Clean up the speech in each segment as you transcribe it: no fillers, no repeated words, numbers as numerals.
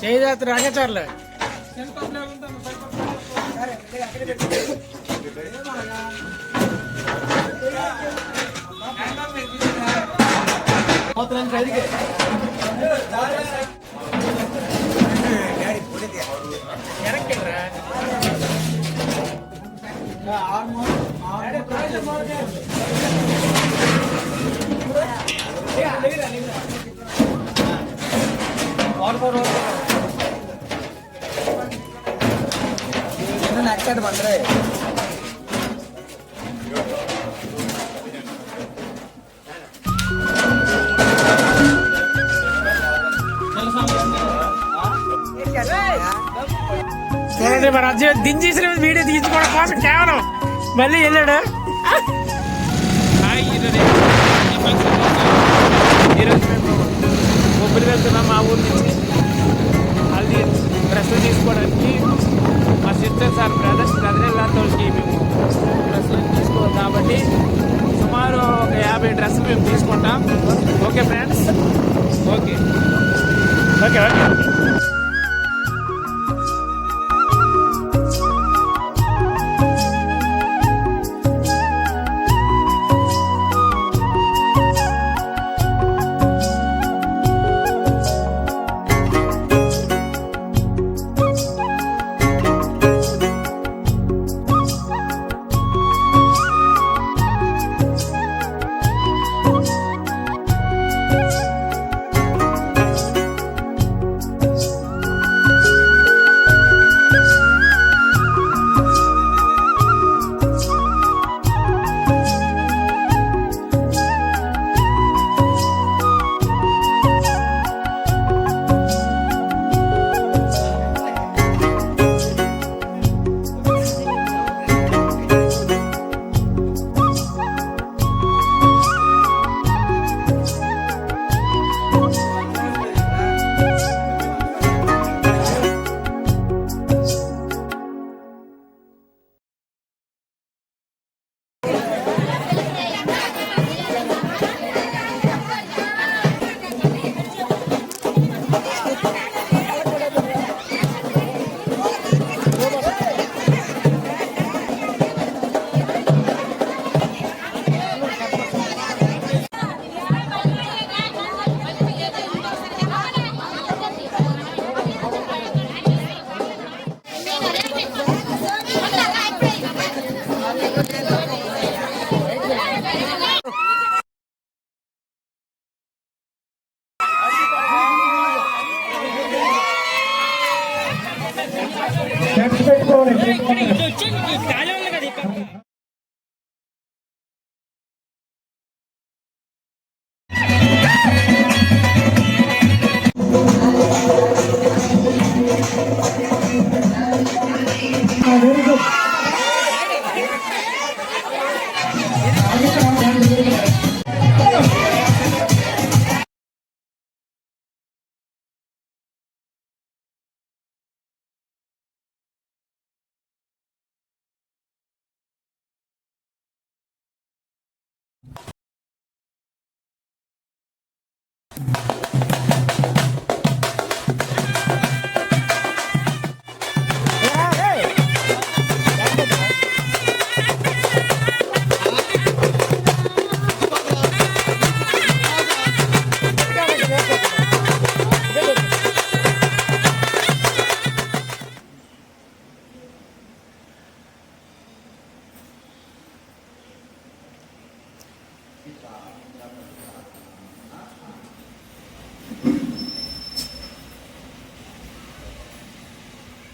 చేయదాత్ర రంగచారులే నచ్చాడు ಬಂದ್ರೆ మరి అజ్జ దించేసిన వీడియో తీసుకోవడం కోసం కేవలం మళ్ళీ వెళ్ళాడు. ఈరోజు మేము కొబ్బరి వెళ్తున్నాం మా ఊరి నుంచి హల్దీ డ్రెస్సులు తీసుకోవడానికి. మా సిస్టర్స్ ఆర్ బ్రదర్స్ వాళ్ళకి మేము డ్రెస్సులు తీసుకోవాలి కాబట్టి సుమారు ఒక 50 డ్రెస్సులు మేము తీసుకుంటాం. Okay friends, okay okay okay.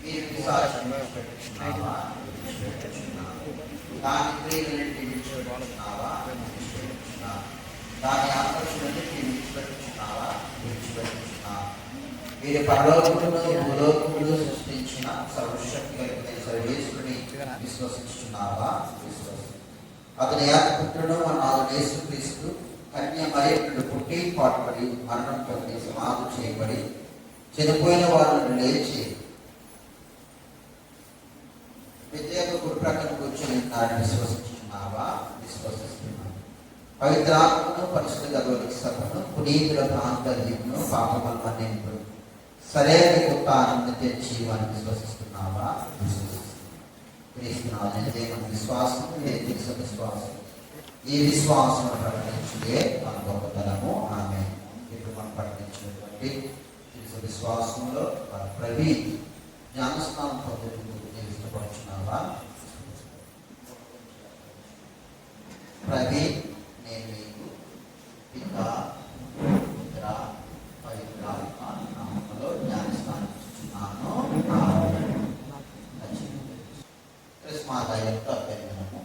మీరు విశ్వాసంగా పెట్టుకున్నావా? దాని క్రియలన్నింటినీ విడిచిపెట్టుకున్నావా? దాని ఆకర్షణలన్నింటినీ విడిచిపెట్టుకున్నావా? విడిచిపెట్టుకున్నావా? మీరు పరలోకమును భూలోకమును సృష్టించిన సర్వశక్తి కలిగిన సర్వేశ్వరుని విశ్వసిస్తున్నావా? అతని ఏకపుత్రుడు మన నాలుగు యేసుక్రీస్తు కన్య మరియ పుట్టి పాటుపడి మరణం పొంది సమాధి చేయబడి చనిపోయిన వారిని లేచి ప్రత్యేక గురు ప్రక్కన కూర్చొని ఉన్నారని విశ్వసిస్తున్నావా? విశ్వసిస్తున్నాను. పవిత్రాత్మను పరిశుద్ధ గర్భవతి సభను పునీతుల ప్రాంతర్యమును పాపముల మన్నింపును సరైన గొప్ప ఆనందం తెచ్చి వారిని విశ్వసిస్తున్నావా? విశ్వసిస్తున్నాను. విశ్వాసం విశ్వాసం ఈ విశ్వాసం ప్రకటించే మన గొప్పతనము. ఆమె ఇప్పుడు మనం ప్రకటించినటువంటి విశ్వాసంలో ప్రవీ జ్ఞానస్నానం పొందుతూ ఇష్టపడుతున్నావా? ప్రవీ నేను నీకు పితా పుత్ర పవిత్రాత్మ నామములో జ్ఞానస్నానం ఇస్తున్నాను. క్రిస్మాత యొక్క అభ్యర్థనము.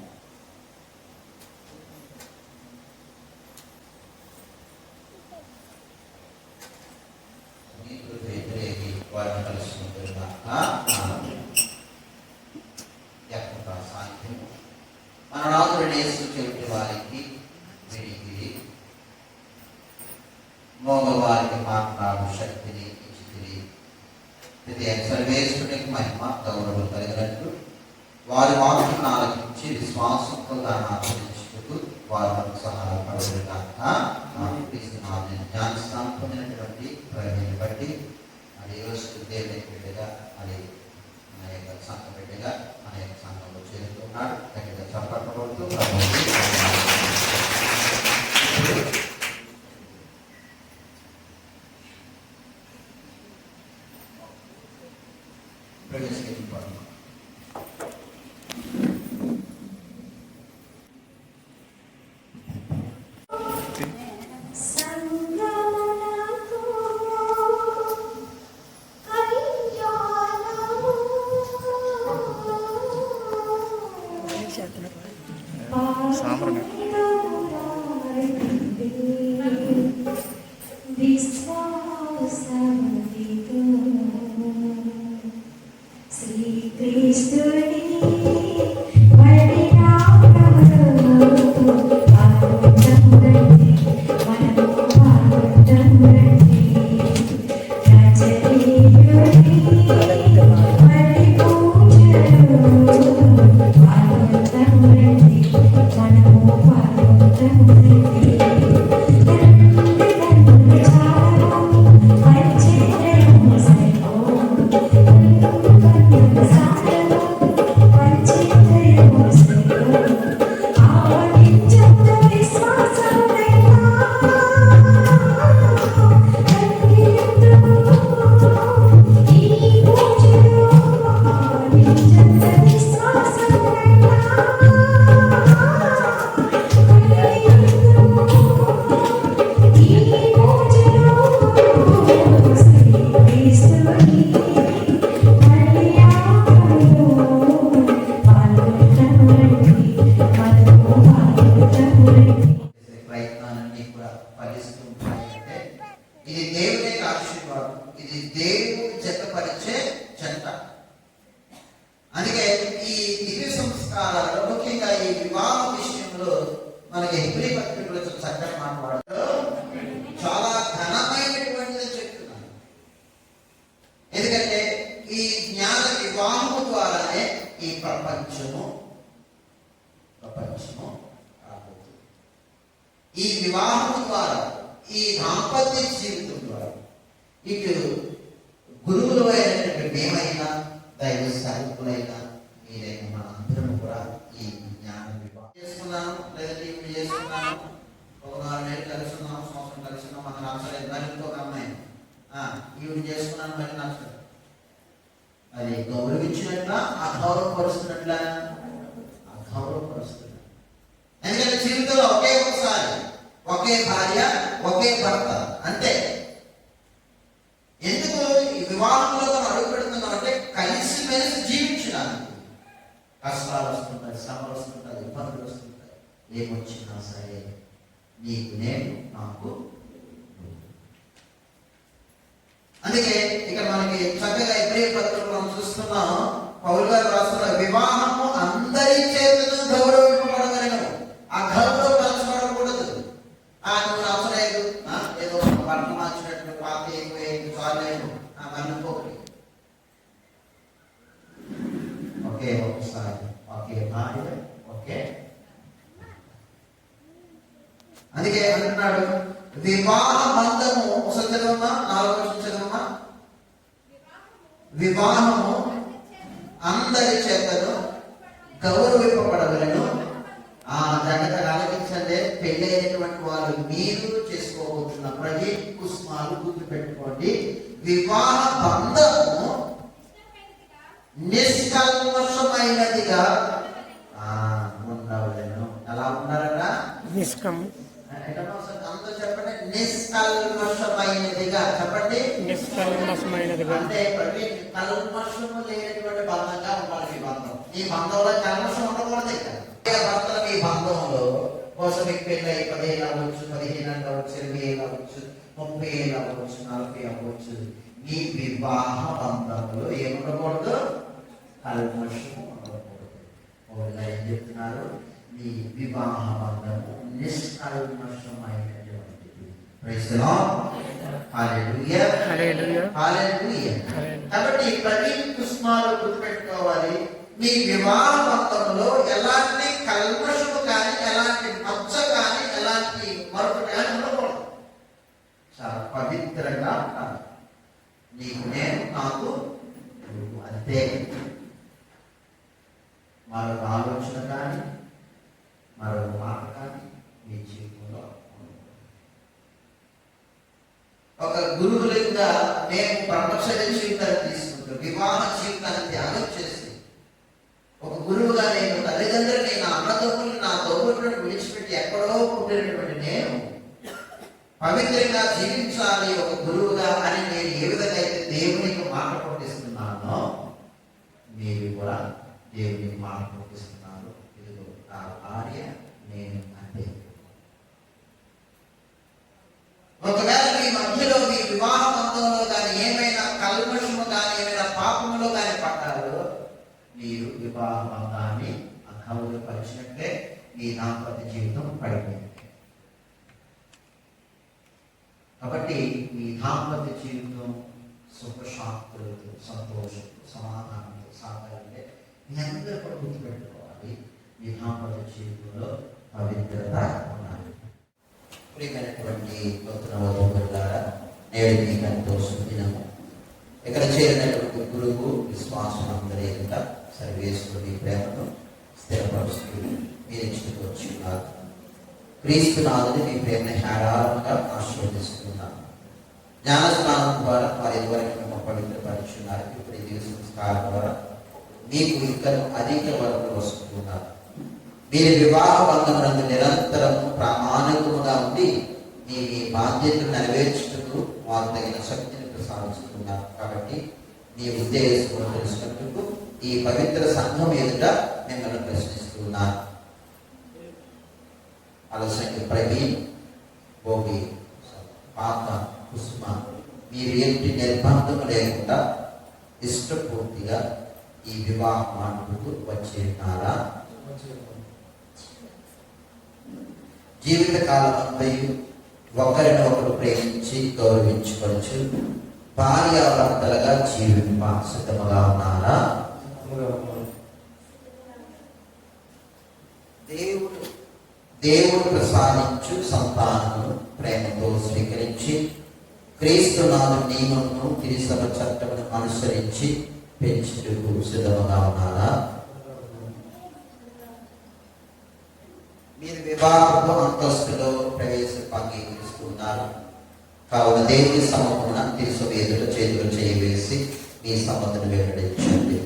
వారిని సాధ్యం మన రాజుల నేసు చెవిటి వారికి విడిగిరి మోగవారికి మాట్లాడు శక్తిని ఇచ్చిరి. సర్వేశ్వరునికి మహిమ గౌరవం కలిగినట్లు వారి మాటను ఆలకించి విశ్వాసంతో దాన్ని ఆచరించుటకు వారు మనకు సహాయపడుతున్న జ్ఞానస్నానం పొందినటువంటి ప్రయోజనం బట్టి అది రోజు దేవుని బిడ్డగా అది మన యొక్క సంఘ బిడ్డగా మన యొక్క సంఘంలో చేరుతున్నాడు. గట్టిగా చప్పట్లబడుతూ ప్రవేశించబడుతున్నాడు. ఈ వివాహం ద్వారా ఈ దాంపత్య జీవితం ద్వారా ఇటు గురువులు అయినటువంటి మేమైనా దైవ సాహిత్యులైనా మీరైనా మన అందరం కూడా ఈ జ్ఞానం వివాహం చేసుకున్నాను లేదంటే ఇప్పుడు చేసుకున్నాను ఒక 4 నెలలు కలిసి ఉన్నాం సంవత్సరం కలిసి ఉన్నాం మనకు నచ్చలేదు మరి ఇంకొక అమ్మాయి ఈవిడ చేసుకున్నాను మరి నచ్చలేదు అది గౌరవించినట్ల అగౌరవపరుస్తున్నట్ల అగౌరవపరుస్తున్నట్ల ఎందుకంటే జీవితంలో ఒకే ఒకసారి ఒకే భార్య ఒకే భర్త అంతే. ఎందుకు ఈ వివాహంలో మనం అడుగు పెడుతున్నాం అంటే కలిసి కష్టాలు వస్తుంటాయి, శ్రమలు వస్తుంటాయి, ఇబ్బందులు వస్తుంటాయి. ఏమొచ్చినా సరే నీకు నేను, నాకు నువ్వు. అందుకే ఇక్కడ మనకి చక్కగా హెబ్రీ పత్రికలో మనం చూస్తున్నాం, పౌలు గారు రాస్తున్న వివాహము అందరి చేతులు గౌరవింపబడగలను. ఆ గౌరవపరచబడకూడదు. నువ్వు అవసరం ఏదో బట్టలు మార్చినట్టు పాత అయిపోయేది చాలేదు అనుకోకూడదు. ఒకే ఒకసారి ఒకే భార్య ఒకే. అందుకే అంటున్నాడు వివాహ బంధము. ఒకసారి చదవమ్మా, 4వ వచనం చదవమ్మా. వివాహము అందరి చేతను గౌరవింపబడవలను. జాగ్రత్తగా ఆలోచించండి. పెళ్ళైనటువంటి వాళ్ళు మీరు చేసుకోబోతున్న ప్రతి కుస్మాలు గుర్తు పెట్టుకోండి. వివాహ బంధము నిష్కల్మషమైనదిగా ఉండవలను. ఎలా ఉన్నారట? అందరూ చెప్పండి, నిష్కల్మషమైనదిగా. చెప్పండి, నిష్కల్మషమైనదిగా. అంటే ప్రతి కల్మషము లేనటువంటి బంధంగా ఉండాలి ఈ బంధం. ఈ బంధంలో కల్మషం ఉండకూడదు. భర్తల మీ బంధంలో కోసం మీకు పెళ్ళి 10 ఏళ్ళు అవ్వచ్చు, 15 ఏళ్ళు అవ్వచ్చు, 20 ఏళ్ళు అవ్వచ్చు, 30 ఏళ్ళు అవ్వచ్చు, 40 అవ్వచ్చు. మీ వివాహ బంధంలో ఏముండకూడదు? కల్మషము ఉండకూడదు. ఒకవేళ ఏం చెప్తున్నారు? మీ వివాహ బంధము నిష్కల్మషమైనటువంటిది. Praise the Lord. Hallelujah, hallelujah, hallelujah. కాబట్టి ప్రతి కుస్మాలు గుర్తుపెట్టుకోవాలి. మీ వివాహ బంధంలో ఎలాంటి కల్మషము కానీ, ఎలాంటి మచ్చ కానీ, ఎలాంటి మరొకటి కానీ ఉండకూడదు. చాలా పవిత్రంగా ఉండాలి. నీకు నేను, నాకు నువ్వు. అంతే. మరొక ఆలోచన కానీ, మరొక మాట కానీ మీ జీవితంలో ఒక గురువులుగా మేము బ్రహ్మచర్య జీవితాన్ని తీసుకుంటాం. వివాహ జీవితాన్ని త్యాగం చేసి ఒక గురువుగా నేను తల్లిదండ్రులని, నా అన్నదమ్ములు, నా తోబుట్టులను విడిచిపెట్టి ఎక్కడో పుట్టినటువంటి నేను పవిత్రంగా జీవించాలి ఒక గురువుగా అని నేను ఏ విధంగా అయితే దేవునికి మాట కొట్టిస్తున్నానో మీరు కూడా దేవునికి మాట కొట్టిస్తున్నారు. ఇదిగో నా భార్య నేను అంతే. ఒకవేళ మీ మధ్యలో మీ వివాహ బంధంలో కానీ ఏమైనా కల్మషము కానీ, ఏమైనా పాపములో కానీ పడ్డారో మీరు వివాహ బంధాన్ని అగౌరవపరిచినట్లే మీ దాంపత్య జీవితం పడిపోయింది. కాబట్టి మీ దాంపత్య జీవితం సుఖశాంతులతో, సంతోషం, సమాధానంతో సాగాలంటే మీ అందరూ కూడా గుర్తుపెట్టుకోవాలి. మీ దాంపత్య జీవితంలో పవిత్రత ఉండాలి. ప్రియమైనటువంటి నూతన వధూవరులారా, నేడు మీకు ఎంతో శుభదినము. ఇక్కడ చేరినటువంటి గురువు విశ్వాసం అందరి సర్వేశ్వరుడి ప్రేమను స్థిరపరుస్తూ మీరు ఇచ్చుకు వచ్చి ఉన్నారు. క్రీస్తునాథుని మీ ప్రేమను హేళనంగా ఆశీర్వదిస్తున్నాను. జ్ఞానస్నానం ద్వారా వారి ఇదివరకు మేము పవిత్రపరుచున్నారు. ఇప్పుడు ఈ దివ్య సంస్కారం ద్వారా మీకు ఇంకా అధిక వరకు వస్తున్నారు. మీరు వివాహ బంధమునందు నిరంతరం ప్రామాణికముగా ఉండి మీ బాధ్యతను నెరవేర్చుటకు వారు తగిన శక్తిని ప్రసాదిస్తున్నారు. కాబట్టి మీ ఉద్దేశం తెలుసుకున్నట్టుకు ఈ పవిత్ర సంఘం ఎదుట మిమ్మల్ని ప్రశ్నిస్తున్నాను. అలసంగి ప్రవీణ్, భోగి, పాత, కుసుమ, మీరు ఏంటి నిర్బంధం లేకుండా ఇష్టపూర్తిగా ఈ వివాహ మాటకు వచ్చేనారా? జీవితకాలం అంతయు ఒకరిని ఒకరు ప్రేమించి గౌరవించుకోవచ్చు, భార్యాభర్తలుగా జీవింప సిద్ధముగా ఉన్నారా? దేవుడు ప్రసాదించు సంతానమును ప్రేమతో స్వీకరించి క్రీస్తునాథు నియమమును తిరుసభ చట్టమును అనుసరించి పెంచుటకు సిద్ధముగా ఉన్నారా? మీరు వివాహపు అంతస్తులో అంగీకరిస్తున్నారు. కావున దేవుని సమూహమున తిరుసు వేదుల చేతులు చేయవేసి మీ సంబంధం వెల్లడించండి.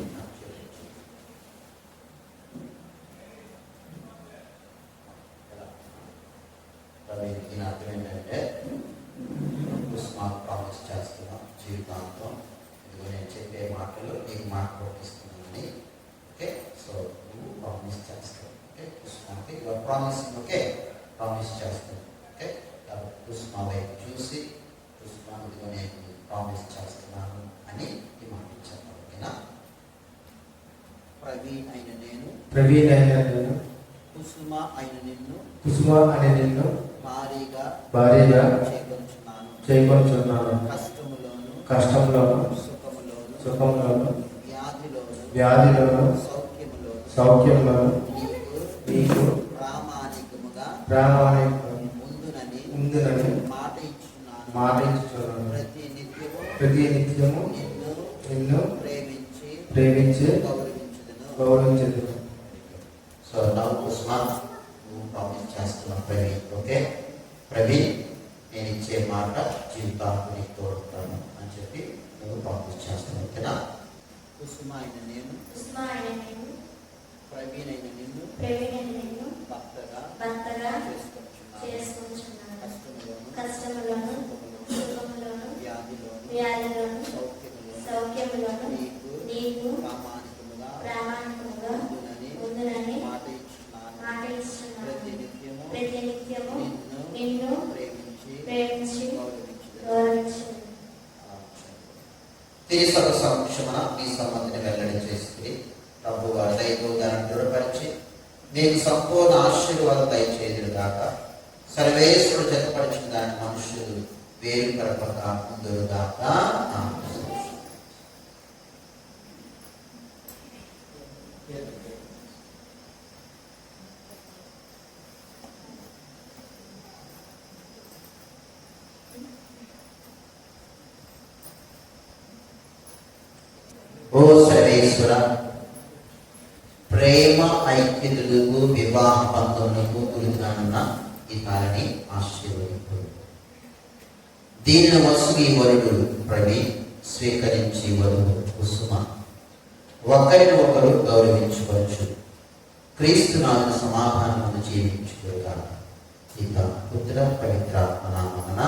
దీని అర్థం ఏంటంటే ప్రామిస్ చేస్తున్నాం జీవితాంతం. ఇదిగో నేను చెప్పే మాటలు నీకు మాట కొట్టిస్తున్నానని. Okay, so promise. Okay, promise చేస్తాను. ఓకే, కుసుమ వైపు చూసి కుసుమ ఇదిగో నేను ప్రామిస్ చేస్తున్నాను అని ఈ మాట ఇచ్చాను. ఓకేనా? ప్రవీణ్ అయిన నేను కుసుమ అయిన నిన్ను భారీగా చేకొనుచున్నాను. కష్టములోను సుఖములోను వ్యాధిలోను సౌఖ్యములోను నీకు ప్రామాణికముగా ఉందునని మాట ఇచ్చుచున్నాను. ప్రతి నిత్యము నిన్ను ప్రేమించి గౌరవించుదును. సో నా కుసుమ నువ్వు ప్రామిస్ చేస్తున్నావు ప్రవీణ్. ఓకే ప్రవీణ్, నేను ఇచ్చే మాట జీవితానికి నీకు తోడుతాను అని చెప్పి నువ్వు ప్రామిస్ చేస్తున్నావు. ఓకేనా? కుసుమ అయిన నేను ప్రవీణ్ అయిన నిన్ను భర్తగా చేసుకుంటున్నాను. కష్టములోను సుఖములోను వ్యాధిలోను సౌఖ్యములోను నీకు ప్రామాణికముగా ఉండునని మాట ఇచ్చుచున్నాను. ప్రతి నిత్యము నిన్ను ప్రేమించి గౌరవించుదును. తిరిసభ సమక్షమున ఈ సంబంధిని వెల్లడి చేసి ప్రభు వారి దయతో దాన్ని దృఢపరిచి మీకు సంపూర్ణ ఆశీర్వాదం దయచేదురు గాక. సర్వేశ్వరుడు జతపరిచిన దాని మనుషులు వేరు కలపక ముందురు గాక. ఓ సర్వేశ్వర, ప్రేమ ఐక్యతలకు వివాహ బంధములకు గురిగానున్న ఈ కాలని ఆశీర్వదింపు. దీనిని వసుగి వరుడు ప్రవీణ్ స్వీకరించి వరుడు కుసుమ ఒకరిని ఒకరు గౌరవించుకోవచ్చు. క్రీస్తునాథుని సమాధానమును జీవించుకోగా పిత పుత్ర పవిత్రాత్మ నామమున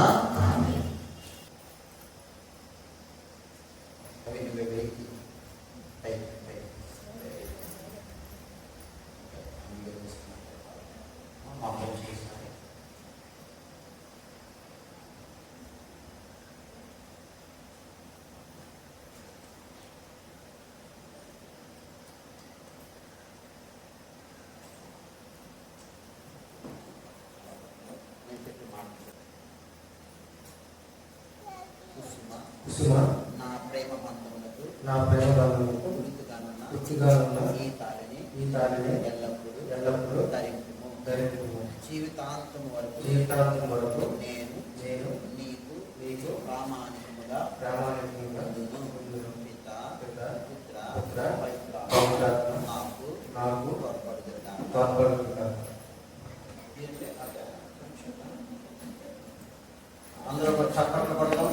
ఆమేన్. కుసుమ నా ప్రేమ బంధములకు పూర్తిగా ఉన్న ఈ తాళిని ఎల్లప్పుడూ ధరించుము. జీవితాంతం వరకు నేను నీకు ప్రామాణికముగా ఉండును. పిత పుత్ర పవిత్రాత్మ నాకు తోడ్పడుతున్నారు. అందరూ చప్పట్లు కొడతాం.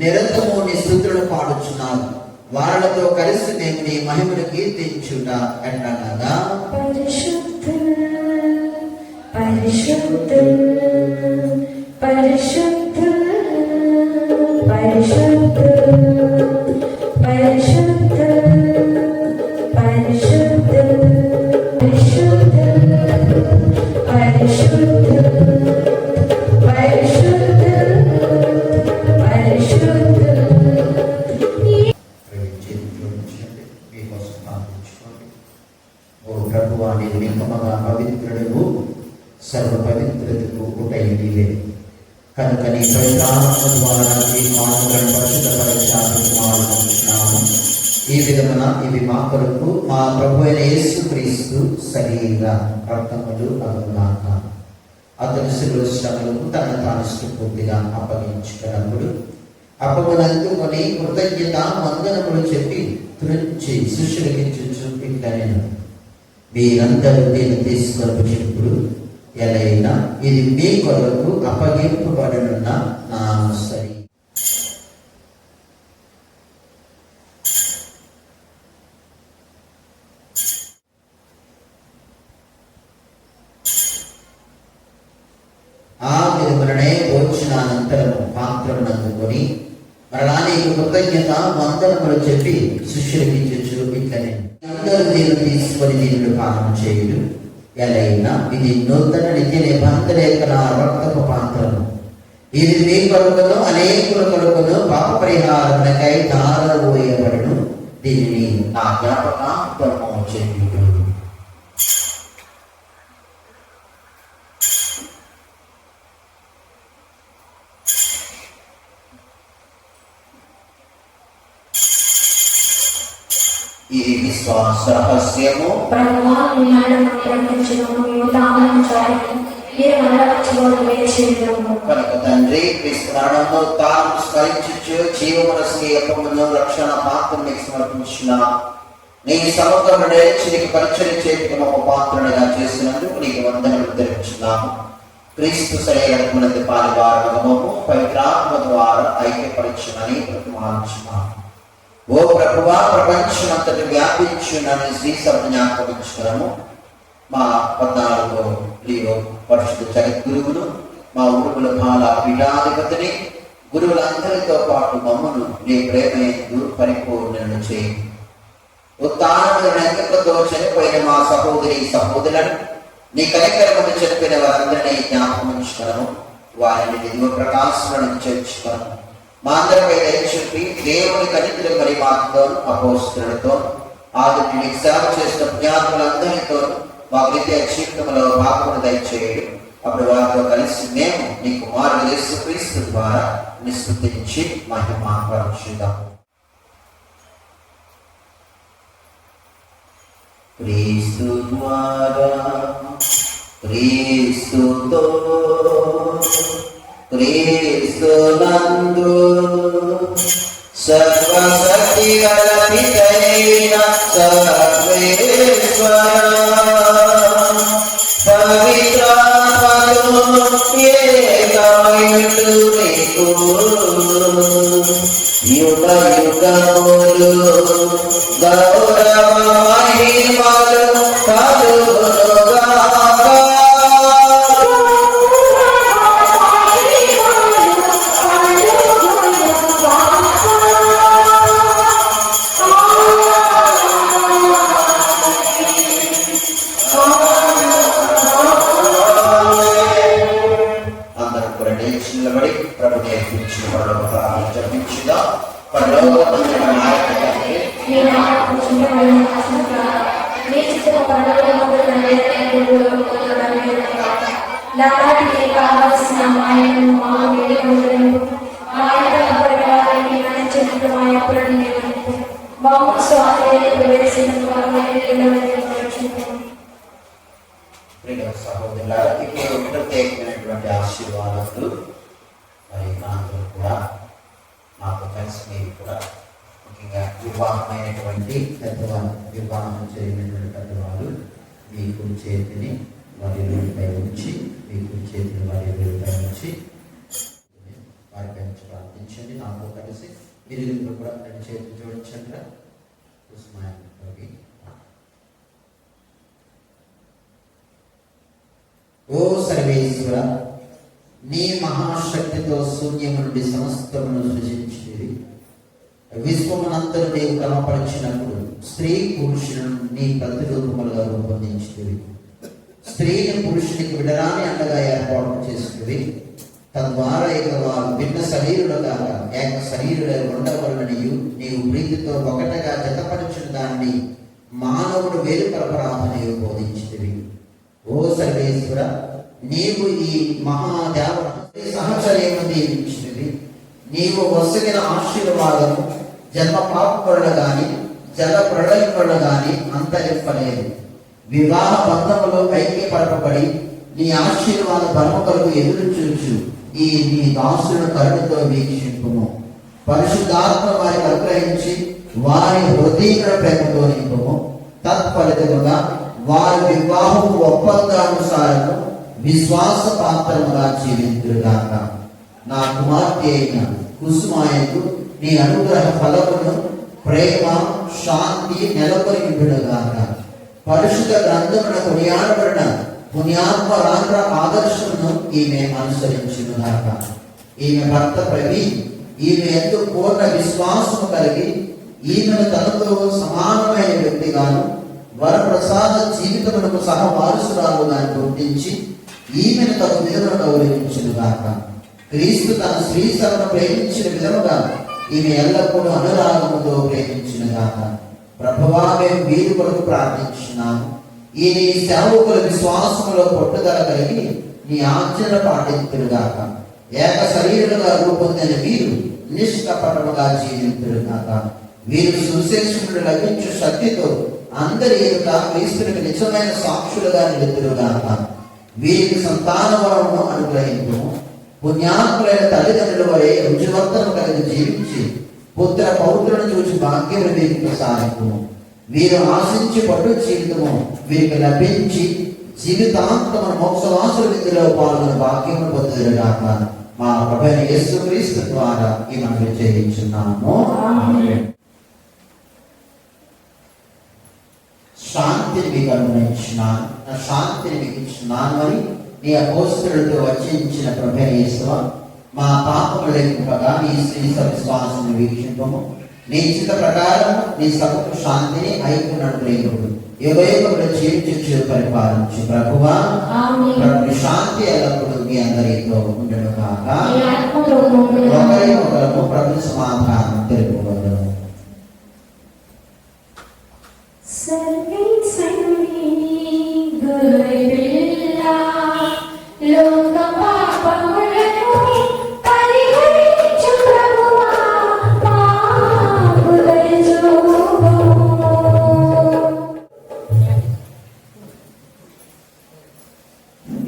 నిరంతరము నీ స్తుతులను పాడుచున్నాము. వారితో కలిసి మేము నీ మహిమను కీర్తించుట ఎట్లనగా పరిశుద్ధులు పరిశుద్ధులు పరిశుద్ధులు పరిశుద్ధులు పరిశుద్ధులు పరిశుద్ధులు పరిశుద్ధులు పరిశుద్ధులు ప్రభువాని నికమగా పవిత్రుడు సర్వ పవిత్రతకు ఉటైనవే కనుక నీ పవిత్రాత్మ ద్వారా ఈ మానవులను పరిశుద్ధపరచాలనుకుంటున్నాము. ఈ విధమున ఇవి మా కొరకు మా ప్రభు అయిన యేసుక్రీస్తు శరీర రక్తములు అగుగాక. అతని శిలువ శ్రమలకు తనను తాను పూర్తిగా అప్పగించుకున్నప్పుడు అప్పమునందుకొని కృతజ్ఞత వందనములు చెప్పి త్రుంచి శిష్యులకిచ్చు ఇట్లనెను, మీరందరూ దీన్ని తీసుకొచ్చినప్పుడు ఎలైనా ఇది మీ కొరకు అప్పగింపబడనున్న నా శరీరం. ఆ విధములనే భోజనానంతరము పాత్రమునందుకొని మరలా నీకు కృతజ్ఞత వందనములు చెప్పి శిష్యులకి ఇచ్చు ఇట్లనే, అందరూ దీన్ని తీసుకొని దీనిని పాలన చేయుడు. ఎలైనా ఇది నూతన నిత్య నిబంధన యొక్క నా రక్తపు పాత్రము. ఇది మీ కొరకును అనేకుల కొరకును పాప పరిహారమునకై ధారపోయబడును. దీనిని నా జ్ఞాపకార్థము చేయుడు. ఈ విశ్వాస రహస్యము కనుక తండ్రి క్రీస్తు మరణము తాను స్మరించు జీవమనస్కి అప్పమును రక్షణ పాత్రని సమర్పించిన నీ సముద్రంలో నీకు పరిచయం చేతికి ఒక పాత్రనిగా చేసినందుకు నీకు వందనలు తెలుపుచున్నాము. క్రీస్తు శరీరమునందు పాలువారము పవిత్రాత్మ ద్వారా ఐక్యపరచునని ప్రతిమానించున్నాము. ఓ ప్రభువా, ప్రపంచమంతటి వ్యాపించునని శ్రీసభ జ్ఞాపకించుకున్నాము. మా 14వ లీలో పరిశుద్ధ జగద్గురువును, మా ఉరుముల బాల పీఠాధిపతిని, గురువులందరితో పాటు మమ్మను నీ ప్రేమయందు పరిపూర్ణను చేయి. ఉత్తానతో చనిపోయిన మా సహోదరి సహోదరులను నీ కనికరమని చెప్పిన వారందరినీ జ్ఞాపకించుకున్నాము. వారిని దివ్య ప్రకాశములను చేర్చుకున్నాము. మా అందరిపై దయచూపి దేవుని కనికరం మరి మాతో అపోస్తలులతో ఆదుని సేవ చేసిన జ్ఞాతులందరితో మా విద్య జీవితంలో భాగమును దయచేయడు. అప్పుడు వారితో కలిసి మేము నీ కుమారుడు యేసుక్రీస్తు ద్వారా నిస్తుతించి మహిమ పరచుదాము. క్రీస్తు ద్వారా క్రీస్తుతో క్రీస్తునందు సర్వశక్తి గల పితైన సర్వేశ్వర పవిత్రాత్మతో ఏకమైనటు నీకు యుగ యుగములు గౌరవ మహిమలు కలుగునుగాక. సహోదరులారా, ఇప్పుడు ప్రత్యేకమైనటువంటి ఆశీర్వాదాలు మరి నాతో కూడా మాతో కలిసి మీరు కూడా ముఖ్యంగా వివాహమైనటువంటి పెద్దవాళ్ళు, వివాహం చేయనటువంటి పెద్దవాళ్ళు మీ కుడి చేతిని వారి వేలుపై ఉంచి, మీ కుడి చేతిని వారి వేలుపై ఉంచి వారిపై ప్రార్థించండి. నాకు కలిసి ఇరువురు కూడా రెండు చేతులు జోడించండి. ఓ సర్వేశ్వర, నీ మహాశక్తితో శూన్యం నుండి సమస్తమును సృజించినది. విశ్వమునంతరు నీవు క్రమపరిచినప్పుడు స్త్రీ పురుషులను నీ ప్రతిరూపములుగా రూపొందించినవి. స్త్రీని పురుషునికి విడరాని అండగా ఏర్పాటు చేసినవి. తద్వారా ఇక వారు భిన్న శరీరులుగా ఏక శరీరులై ఉండవలననియు నీవు ప్రీతితో ఒకటగా జతపరిచిన దాన్ని మానవుడు వేరుపరపరాధనయు బోధించినవి. ఓ సర్వేశ్వర, నీవు ఈ మహాదేవ సహచర్యము దీవించినవి. నీవు వసగిన ఆశీర్వాదము జన్మ పాపముల గాని జల ప్రళయముల గాని అంతరింపలేదు. వివాహ బంధములో ఐక్యపరపబడి నీ ఆశీర్వాద బలములకు ఎదురు చూచు ఈ నీ దాసులను కరుణతో వీక్షింపుము. పరిశుద్ధాత్మ వారికి అనుగ్రహించి వారి హృదయ ప్రేమతో నింపుము. తత్ఫలితముగా వారి వివాహం ఒప్పందానుసారము విశ్వాస పాత్రముగా జీవించుగాక. నా కుమార్తె అయిన కుసుమాయకు నీ అనుగ్రహ ఫలమును ప్రేమ శాంతి నెలకొనిగాక. పరిశుద్ధ గ్రంథమున కొనియాడబడిన పుణ్యాత్మ రాంధ్ర ఆదర్శమును ఈమె అనుసరించుగాక. ఈమె భర్త ప్రవీణ్ ఈమె ఎందు పూర్ణ విశ్వాసము కలిగి ఈమెను తనతో సమానమైన వ్యక్తిగాను వరప్రసాద జీవితమునకు సహవారసురాలుగా గుర్తించి ఈమెను తన విధమును గౌరవించుగాక. క్రీస్తు తన స్త్రీ సభను ప్రేమించిన విధముగా ఈమె ఎల్లప్పుడూ అనురాగముతో ప్రేమించుగాక. ప్రభువా, మేము వీరి కొరకు ప్రార్థించున్నాము. ఈ నీ సేవకుల విశ్వాసములో పట్టుదల కలిగి నీ ఆజ్ఞలు పాటించుగాక. ఏక శరీరులుగా రూపొందిన వీరు నిష్కపటముగా జీవించుగాక. వీరు సుశేషములు లభించు శక్తితో అందరి ఎదుట క్రీస్తునికి నిజమైన సాక్షులుగా నిలుతురుగాక. వీరికి సంతాన వరమును అనుగ్రహించు. పుణ్యాత్ములైన తల్లిదండ్రుల వలె రుచివర్తనం కలిగి జీవించి పుత్ర పౌత్రులను చూసి భాగ్యము వీరికి ప్రసాదించు. వీరు ఆశించి పట్టు జీవితము వీరికి లభించి జీవితాంతము మోక్షవాసుల విధిలో పాల్గొన భాగ్యము పొందుదురుగాక. మా ప్రభువైన యేసుక్రీస్తు ద్వారా ఈ మనవి చేయించున్నాము. శాంతిని మీకు అనుగ్రహించున్నాను, నా శాంతిని మీకు ఇచ్చున్నాను అని నీ అపోస్తలులతో వచించిన ప్రభువైన యేసువా, మా పాపములు లెక్కింపగా నీ శ్రీ విశ్వాసమును వీక్షింపము. నీ చిత్త ప్రకారం నీ సభకు శాంతిని ఐక్యను అనుగ్రహించుడు. యుగయుగములు జీవించు పరిపాలించు ప్రభువా. శాంతి ఎల్లప్పుడూ మీ అందరితో ఉండను కాక. ఒకరి ఒకరము ప్రభు సమాధానం తెలుపుకోగలము.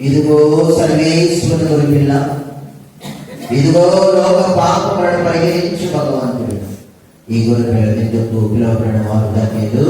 ఇదిగో సర్వేశ్వరుని గొర్రెపిల్ల, ఇదిగో లోక పాపములను పరిహరించు భగవంతుడు. ఈ గొర్రెపిల్ల ఎందుకు పిలువబడిన వారు ధన్యులు.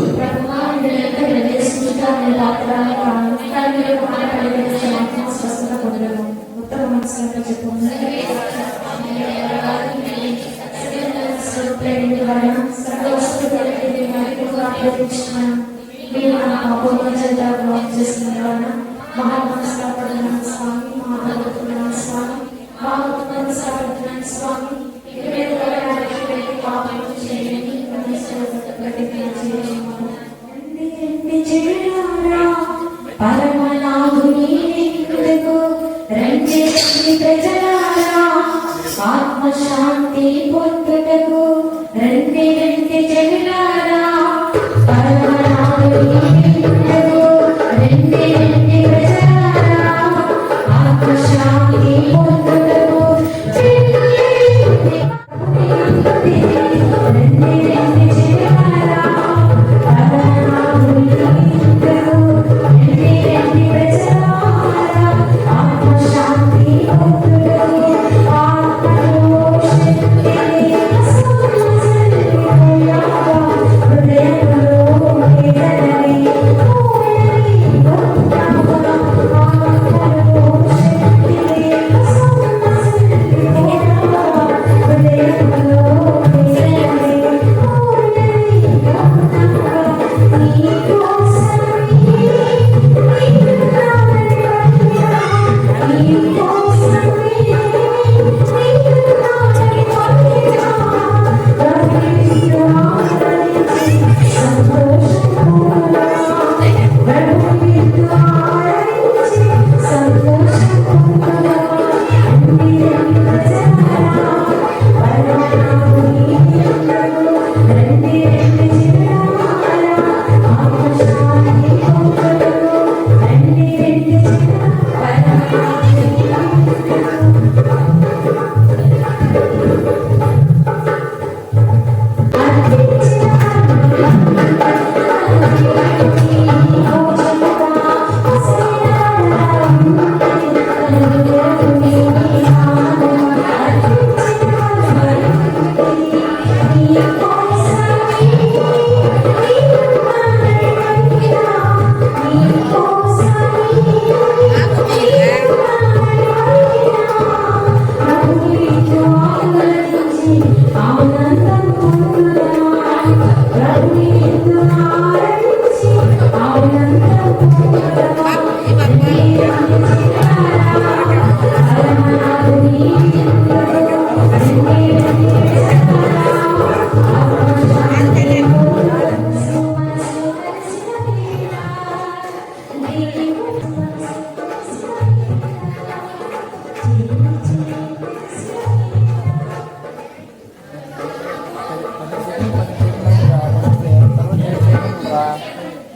ఆత్మశాంతి పొందుటకు రండి రండి జనులారా, పరమనాథుని నిండుటకు రండి రండి ప్రజలారా, ఆత్మశాంతి పొందుటకు రండి రండి జనులారా, పరమనాథుని నిండుటకు రండి రండి ప్రజలారా, ఆత్మశాంతి పొందుటకు ఆత్మలో శక్తి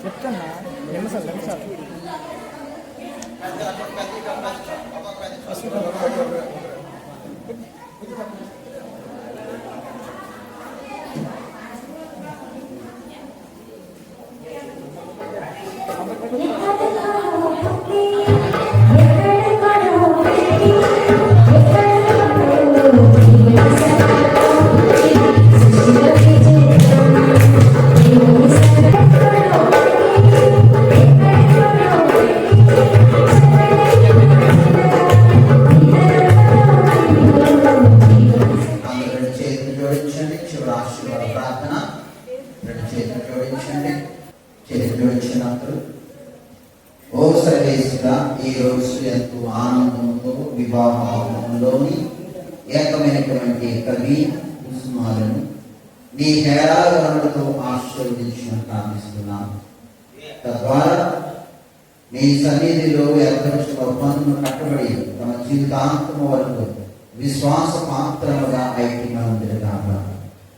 చెప్తాను నిమిషాలు అందరూ రెండు చేతులు జోడించండి. చివరి ఆశీర్వాద ప్రార్థన. రెండు చేతులు జోడించండి. చేతులు జోడించినప్పుడు ఓ సర్వేశ్వర, ఈ రోజు ఎంతో ఆనందంతో వివాహంలోని ఏకమైనటువంటి కవి కుసుమాలను నీ హేళాగరణలతో ఆశీర్వదించినట్టు ప్రార్థిస్తున్నాను. తద్వారా నీ సన్నిధిలో ఏర్పరిచిన ఒప్పందం కట్టబడి తమ జీవితాంతం వరకు విశ్వాస పాత్రముగా ఐక్యమందిగాక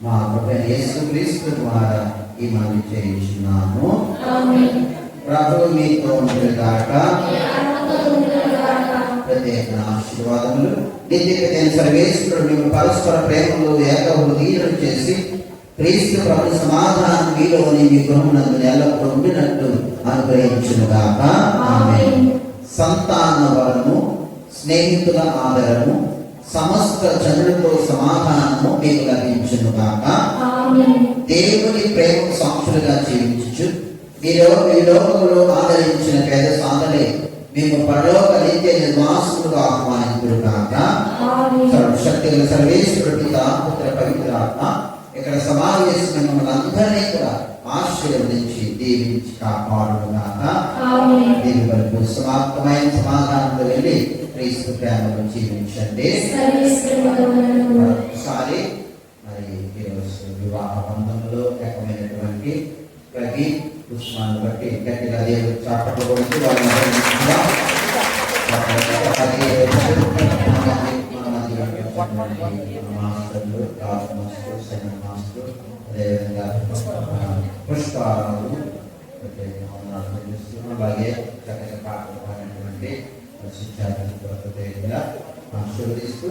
మా ప్రభువైన యేసుక్రీస్తు ద్వారా ఈ మనవి చేయించున్నాము. ప్రభు మీతో ఉండుగాక. ప్రత్యేక ఆశీర్వాదములు. నిత్యకైన సర్వేశ్వరుడు మేము పరస్పర ప్రేమలో ఏక హృదయం చేసి క్రీస్తు ప్రభు సమాధానం మీలోని మీ గృహమునందు ఎల్లప్పుడూ ఉండినట్టు అనుగ్రహించునుగాక. ఆమేన్. సంతాన వరము, స్నేహితుల ఆదరము, సమస్త జనులతో సమాధానము మీకు లభించునుగాక. దేవుని ప్రేమకు సాక్షులుగా జీవించు ఈ లోకంలో ఆదరించిన పేద సాధనే మేము పరలోక నిత్య నివాసములకు ఆహ్వానించుగాక. సర్వశక్తిగల సర్వేశ్వరుడు పితా పుత్ర పవిత్ర ఆత్మ ఇక్కడ సమావేశమైన మమ్మల్ని అందరినీ కూడా ఆశీర్వదించి దీవించి కాపాడుగాక. దీని వరకు సమాప్తమైన సమాధానంలో వెళ్ళి క్రీస్తు ప్రేమలో జీవించండి. ఒకసారి మరి ఈరోజు వివాహ బంధంలో ఏకమైనటువంటి ప్రతి పుష్పాన్ని బట్టి గట్టిగా దేవుడు చాపట్లు కొడుతూ మాస్టర్లు, క్లాస్ మాస్టర్, సెకండ్ మాస్టర్, అదేవిధంగా పుష్పాలు అలాగే చక్కగా పాటలు పాడినటువంటి శిక్షార్థులుగా ఆశీర్వదిస్తూ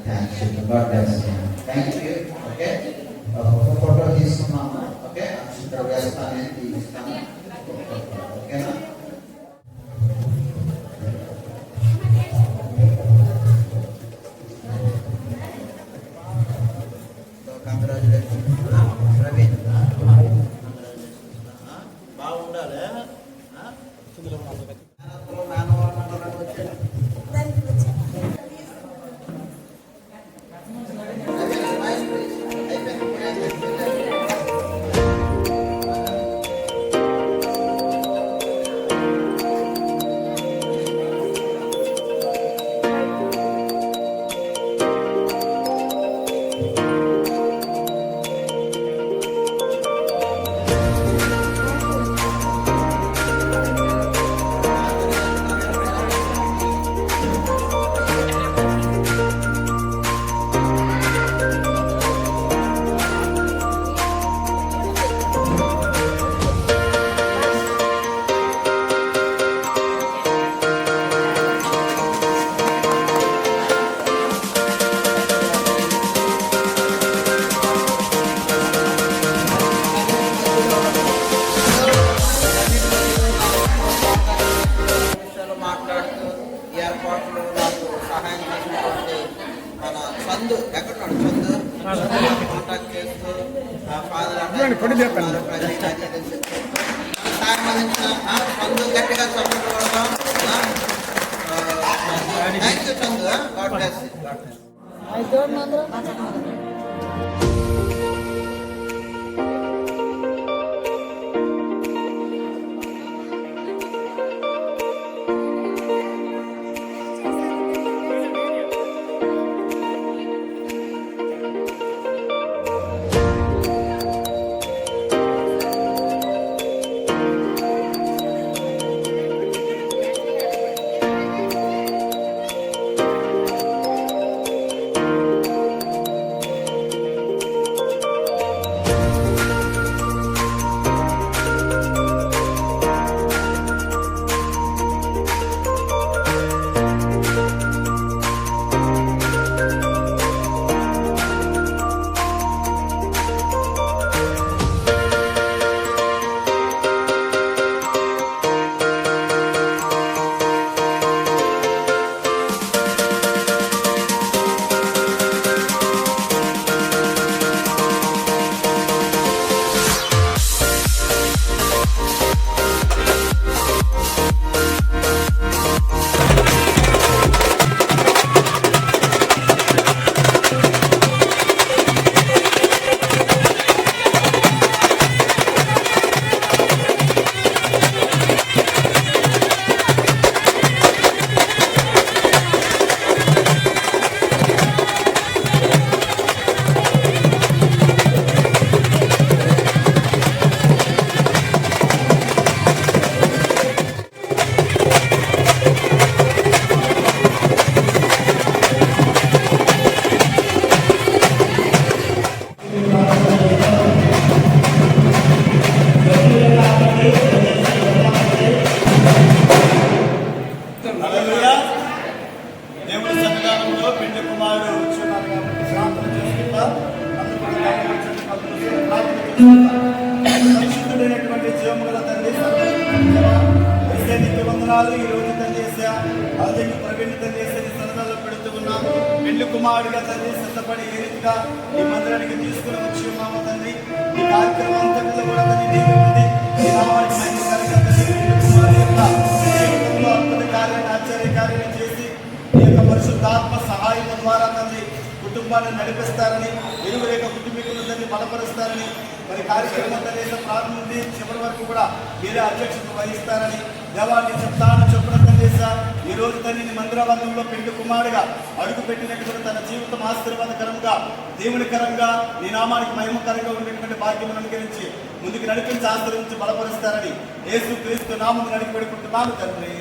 థ్యాంక్స్ యూ. ఓకే, ఒక ఫోటో తీసుకున్నాము. ఓకే, అక్షింతలు వేస్తాను, తీస్తాను. ఓకేనా? బాగుండాలి. మాట్లాడుతూ ఈ ఏర్పాట్లు నాకు సహాయం చేసినటువంటి మన చందు ఎక్కడున్నాడు, చందు కాంటాక్ట్ చేస్తూ ఫాదర్ సాయం అందించిన చందు గట్టిగా సపోర్ట్ కొడతాం. Thank you Chandu. God bless you. వందనాలు. ఈ రోజు తండ్రి యేసయ్యా అల్దెకి ప్రవీణ్ తండ్రి యేసయ్య నీ సన్నిధిలో పెడుతూ ఉన్నాం. పెళ్లి కుమారుడిగా తండ్రి సిద్ధపడి ఏ రీతిగా ఈ మందిరానికి తీసుకుని వచ్చి ఉన్నామో తండ్రి, ఈ కార్యక్రమం అంతటిలో కూడా తండ్రి నీవే ఉంది. ఈ నామానికి మహిమకరంగా తండ్రి పెళ్లి కుమారుడి యొక్క జీవితంలో అద్భుత కార్యాన్ని ఆశ్చర్య కార్యాన్ని చేసి ఈ యొక్క పరిశుద్ధాత్మ సహాయం ద్వారా తండ్రి కుటుంబాన్ని నడిపిస్తారని, ఇరువురు యొక్క కుటుంబీకులు తండ్రి బలపరుస్తారని, మరి కార్యక్రమం తండ్రి ప్రారంభం నుండి చివరి వరకు కూడా మీరే అధ్యక్షత వహిస్తారని దేవాన్ని చెప్తాను చొప్పున తండ్రి ఈ రోజు తండ్రి మందిరబంధంలో పెళ్లి కుమారుడిగా అడుగు పెట్టినటువంటి తన జీవితం ఆశీర్వాదకరంగా దేవునికరంగా నీ నామానికి మహిమకరంగా ఉండేటువంటి భాగ్యం అనుగ్రహించి ముందుకు నడిపించి ఆశీర్వించి బలపరుస్తారని యేసు క్రీస్తు నామమున అడిగి పెడుకుంటున్నాను తండ్రి.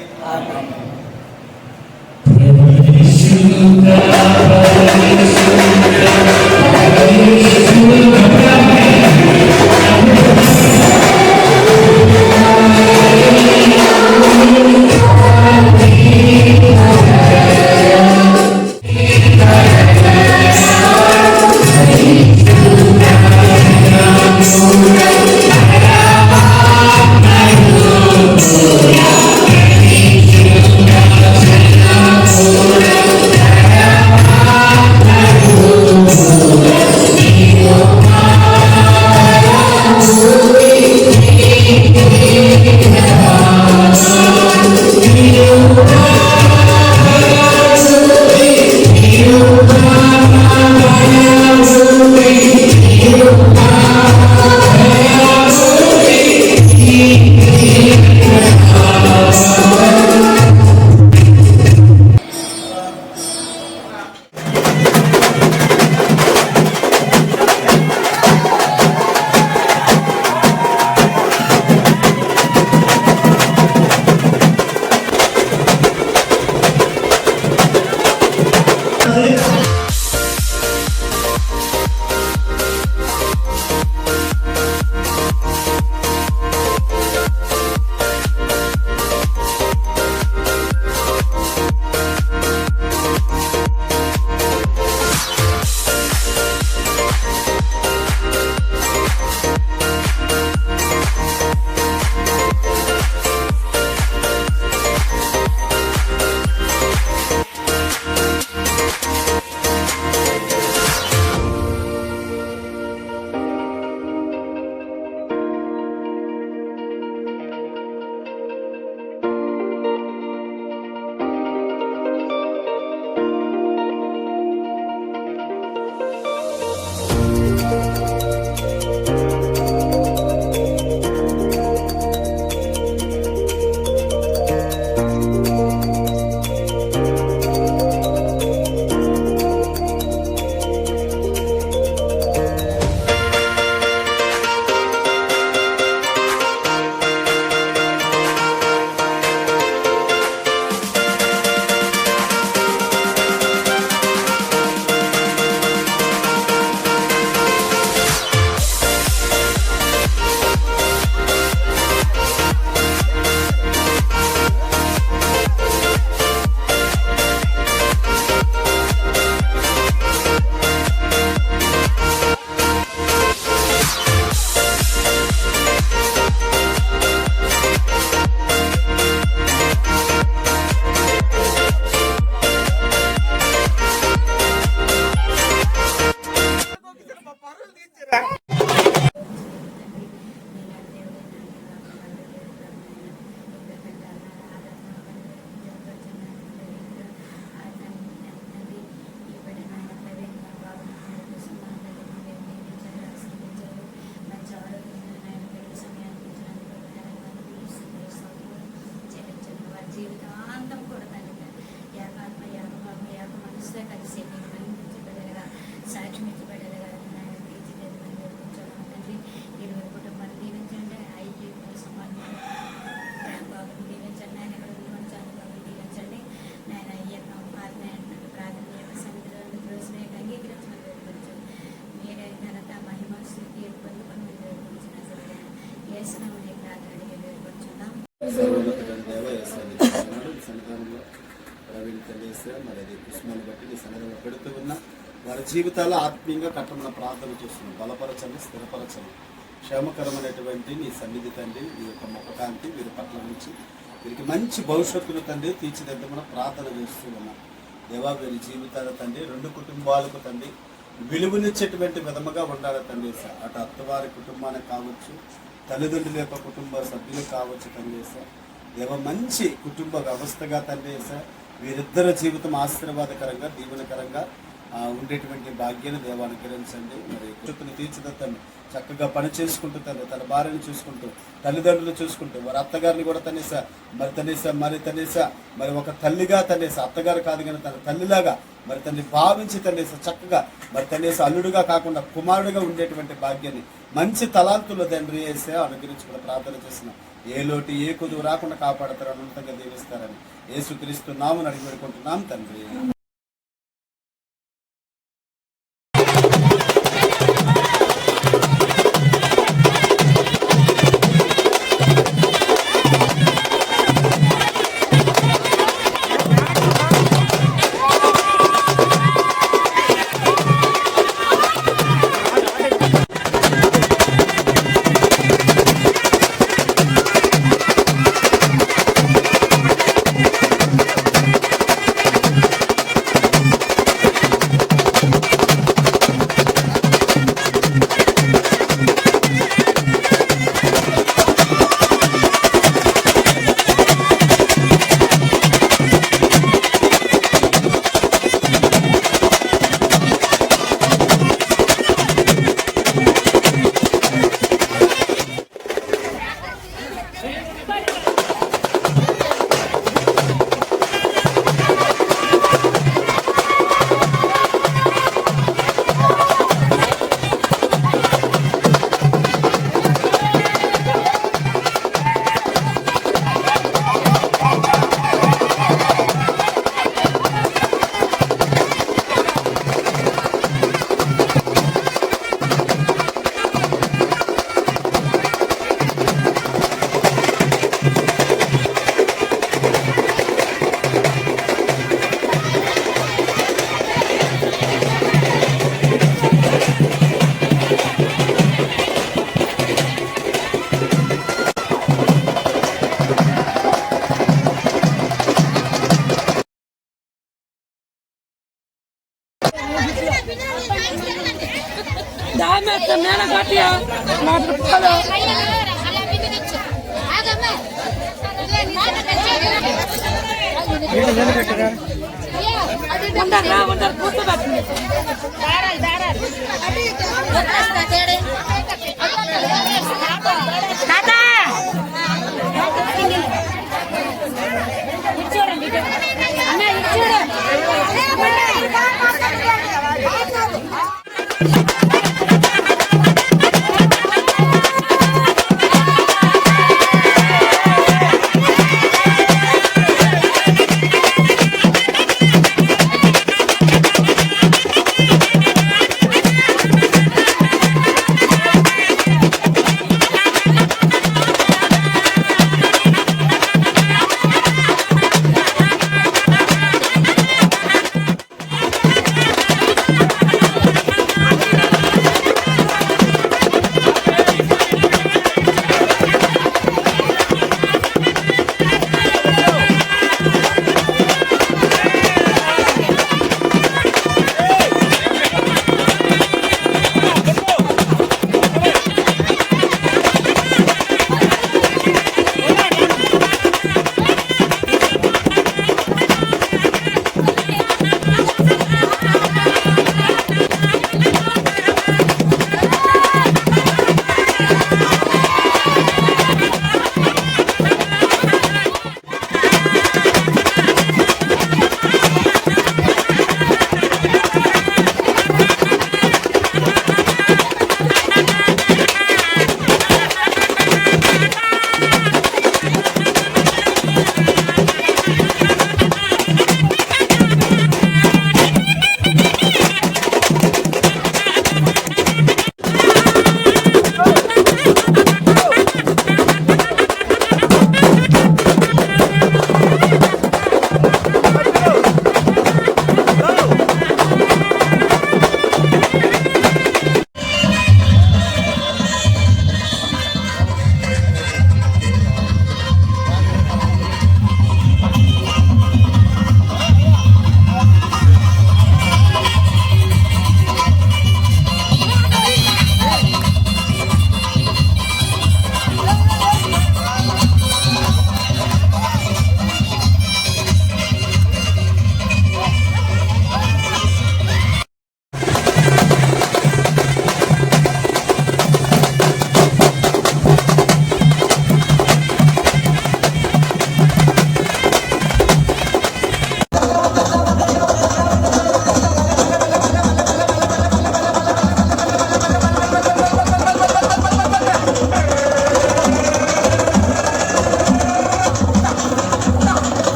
సన్నిధానంలో ప్రవీణ్ తెలియజేస్తే మరి అది కృష్ణని బట్టి నీ సన్నిధానంలో పెడుతూ ఉన్నా వారి జీవితాల్లో ఆత్మీయంగా కట్టమన్న ప్రార్థన చేస్తున్నాం. బలపరచండి, స్థిరపరచండి. క్షేమకరమైనటువంటి నీ సన్నిధి తండ్రి, నీ యొక్క ముఖకాంతి వీరి పట్ల నుంచి వీరికి మంచి భవిష్యత్తును తండ్రి తీర్చిదిద్దమని ప్రార్థన చేస్తూ ఉన్నాం. దేవా వీరి జీవితాల తండ్రి 2 కుటుంబాలకు తండ్రి విలువనిచ్చేటువంటి విధముగా ఉండాలి తండ్రి. అటు అత్తవారి కుటుంబానికి కావచ్చు, తల్లిదండ్రుల యొక్క కుటుంబ సభ్యులు కావచ్చు తండ్రి. దేవ మంచి కుటుంబ వ్యవస్థగా తండ్రి వీరిద్దరి జీవితం ఆశీర్వాదకరంగా దీవెనకరంగా ఉండేటువంటి భాగ్యాన్ని దేవ అనుగ్రహించండి. మరి కుటుంబని తీర్చిదిద్దండి. చక్కగా పని చేసుకుంటూ తన భార్యను చూసుకుంటూ, తల్లిదండ్రులు చూసుకుంటూ, వారి అత్తగారిని కూడా మరి ఒక తల్లిగా అత్తగారు కాదు కానీ తన తల్లిలాగా మరి తన్ని భావించి చక్కగా మరి అల్లుడుగా కాకుండా కుమారుడిగా ఉండేటువంటి భాగ్యాన్ని మంచి తలాంతులు తండ్రి అనుగ్రహించుకుని ప్రార్థన చేస్తున్నాం. ఏ లోటు ఏ కొదువు రాకుండా కాపాడతారు, అనంతంగా దీవిస్తారని యేసుక్రీస్తు నామమున అడిగి వేడుకుంటున్నాం తండ్రి.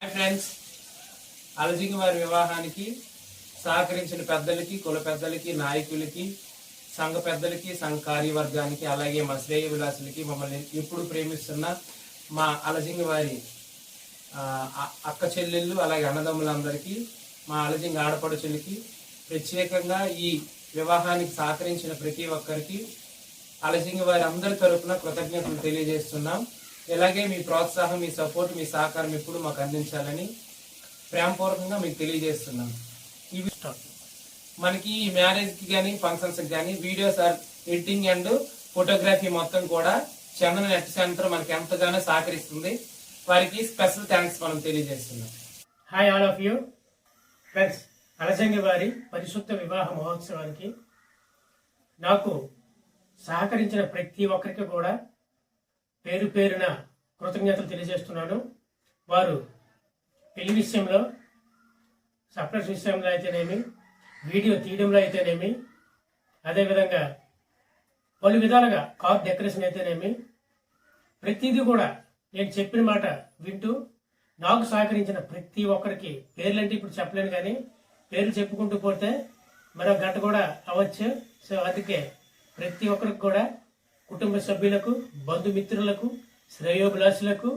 ఫ్రెండ్స్, అలజింగి వారి వివాహానికి సహకరించిన పెద్దలకి, కుల పెద్దలకి, నాయకులకి, సంఘ పెద్దలకి, సంఘ కార్యవర్గానికి, అలాగే మా శ్రేయ విలాసులకి, మమ్మల్ని ఎప్పుడు ప్రేమిస్తున్న మా అలజింగి వారి అక్క చెల్లెళ్ళు, అలాగే అన్నదమ్ములందరికీ, మా అలజింగి ఆడపడుచులకి, ప్రత్యేకంగా ఈ వివాహానికి సహకరించిన ప్రతి ఒక్కరికి అలజింగి వారి అందరి తరపున కృతజ్ఞతలు తెలియజేస్తున్నాం. ఇలాగే మీ ప్రోత్సాహం, మీ సపోర్ట్, మీ సహకారం ఎప్పుడు మాకు అందించాలని ప్రేమపూర్వకంగా మీకు తెలియజేస్తున్నాం. ఇవి మనకి ఈ మ్యారేజ్కి కానీ ఫంక్షన్స్కి కానీ వీడియోస్ ఎడిటింగ్ అండ్ ఫోటోగ్రఫీ మొత్తం కూడా చందన నెట్ సెంటర్ మనకి ఎంతగానో సహకరిస్తుంది. వారికి స్పెషల్ థ్యాంక్స్ మనం తెలియజేస్తున్నాం. Hi all of you friends, Alajangi వారి పరిశుద్ధ వివాహ మహోత్సవానికి నాకు సహకరించిన ప్రతి ఒక్కరికి కూడా పేరు పేరున కృతజ్ఞతలు తెలియజేస్తున్నాను. వారు పెళ్లి విషయంలో, సర్ప్రైజ్ విషయంలో అయితేనేమి, వీడియో తీయడంలో అయితేనేమి, అదేవిధంగా పలు విధాలుగా కార్ డెకరేషన్ అయితేనేమి, ప్రతిదీ కూడా నేను చెప్పిన మాట వింటూ నాకు సహకరించిన ప్రతి ఒక్కరికి పేర్లంటే ఇప్పుడు చెప్పలేను, కానీ పేర్లు చెప్పుకుంటూ పోతే మరో గంట కూడా అవ్వచ్చు. సో అందుకే ప్రతి ఒక్కరికి కూడా, కుటుంబ సభ్యులకు, బంధుమిత్రులకు, శ్రేయోభిలాషులకు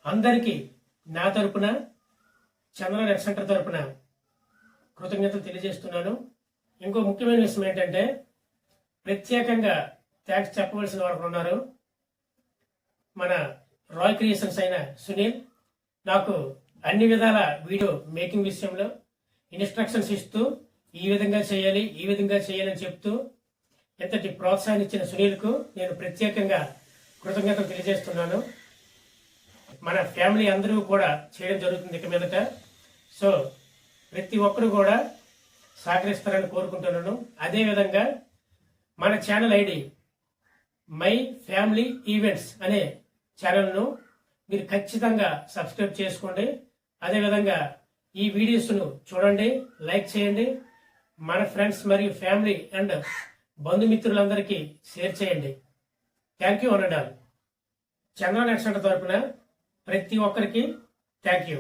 అందరికీ నా తరపున, చంద్ర నెట్ సెంటర్ తరపున కృతజ్ఞతలు తెలియజేస్తున్నాను. ఇంకో ముఖ్యమైన విషయం ఏంటంటే, ప్రత్యేకంగా థ్యాంక్స్ చెప్పవలసిన వారు ఉన్నారు. మన రాయ్ క్రియేషన్స్ అయిన సునీల్ నాకు అన్ని విధాల వీడియో మేకింగ్ విషయంలో ఇన్స్ట్రక్షన్స్ ఇస్తూ ఈ విధంగా చేయాలి, ఈ విధంగా చేయాలని చెప్తూ ఎంతటి ప్రోత్సాహాన్ని ఇచ్చిన సునీల్కు నేను ప్రత్యేకంగా కృతజ్ఞతలు తెలియజేస్తున్నాను. మన ఫ్యామిలీ అందరూ కూడా చేయడం జరుగుతుంది ఇక మీదట. సో ప్రతి ఒక్కరు కూడా సహకరిస్తారని కోరుకుంటున్నాను. అదేవిధంగా మన channel ID my family events అనే ఛానల్ను మీరు ఖచ్చితంగా సబ్స్క్రైబ్ చేసుకోండి. అదేవిధంగా ఈ వీడియోస్ను చూడండి, లైక్ చేయండి, మన ఫ్రెండ్స్ మరియు ఫ్యామిలీ అండ్ బంధుమిత్రులందరికీ షేర్ చేయండి. థ్యాంక్ యూ అనడాలి. చంద్ర నెట్ సెంటర్ తరపున ప్రతి ఒక్కరికి థ్యాంక్ యూ.